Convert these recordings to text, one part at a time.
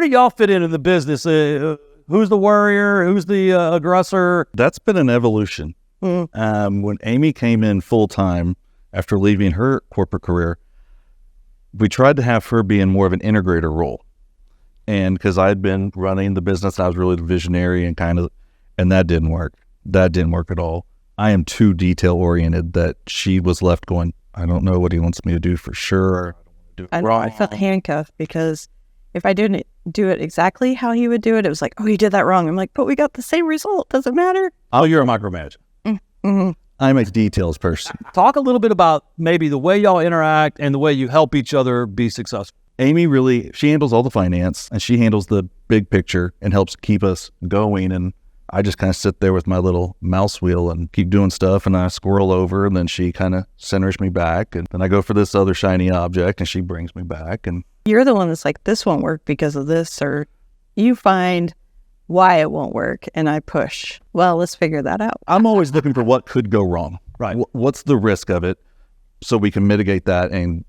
do y'all fit in the business? Who's the worrier? Who's the aggressor? That's been an evolution. When Amy came in full-time after leaving her corporate career, we tried to have her be in more of an integrator role. And because I had been running the business, I was really the visionary and and that didn't work. That didn't work at all. I am too detail-oriented that she was left going, I don't know what he wants me to do for sure. I felt handcuffed because if I didn't do it exactly how he would do it, it was like, oh, you did that wrong. I'm like, but we got the same result. Does it matter? Oh, you're a micromanager. Mm-hmm. I'm a details person. Talk a little bit about maybe the way y'all interact and the way you help each other be successful. Amy she handles all the finance and she handles the big picture and helps keep us going. And I just kind of sit there with my little mouse wheel and keep doing stuff, and I squirrel over, and then she kind of centers me back, and then I go for this other shiny object and she brings me back. And you're the one that's like, this won't work because of this, or you find why it won't work and I push. Well, let's figure that out. I'm always looking for what could go wrong. Right. What's the risk of it so we can mitigate that and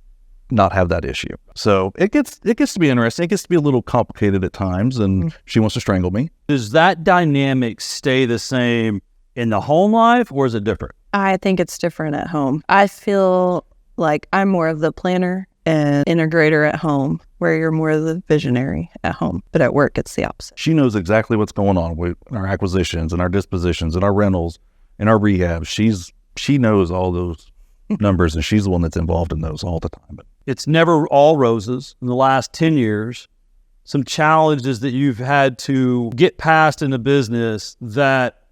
not have that issue. So it gets to be interesting. It gets to be a little complicated at times, and she wants to strangle me. Does that dynamic stay the same in the home life, or is it different? I think it's different at home. I feel like I'm more of the planner and integrator at home, where you're more of the visionary at home. But at work, it's the opposite. She knows exactly what's going on with our acquisitions and our dispositions and our rentals and our rehab. She knows all those numbers, and she's the one that's involved in those all the time. It's never all roses. In the last 10 years, some challenges that you've had to get past in the business that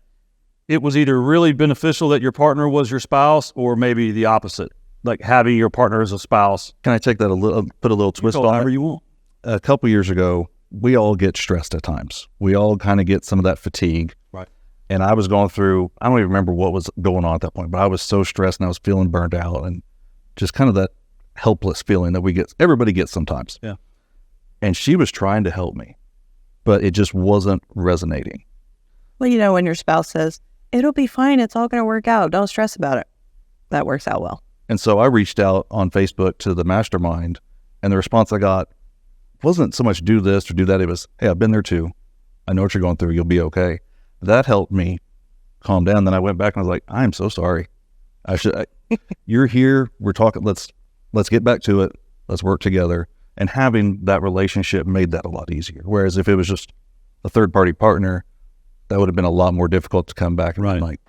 it was either really beneficial that your partner was your spouse, or maybe the opposite, like having your partner as a spouse. Can I take that put a little twist on it? However you want. A couple years ago, we all get stressed at times. We all kind of get some of that fatigue. Right. And I was going through, I don't even remember what was going on at that point, but I was so stressed and I was feeling burned out, and just kind of that helpless feeling that everybody gets sometimes. Yeah. And she was trying to help me, but it just wasn't resonating. Well, when your spouse says, it'll be fine, it's all going to work out, don't stress about it, that works out well. And so I reached out on Facebook to the mastermind, and the response I got wasn't so much do this or do that. It was, hey, I've been there too. I know what you're going through. You'll be okay. That helped me calm down. Then I went back and I was like, I'm so sorry. You're here. We're talking. Let's get back to it. Let's work together. And having that relationship made that a lot easier. Whereas if it was just a third party partner, that would have been a lot more difficult to come back and be like,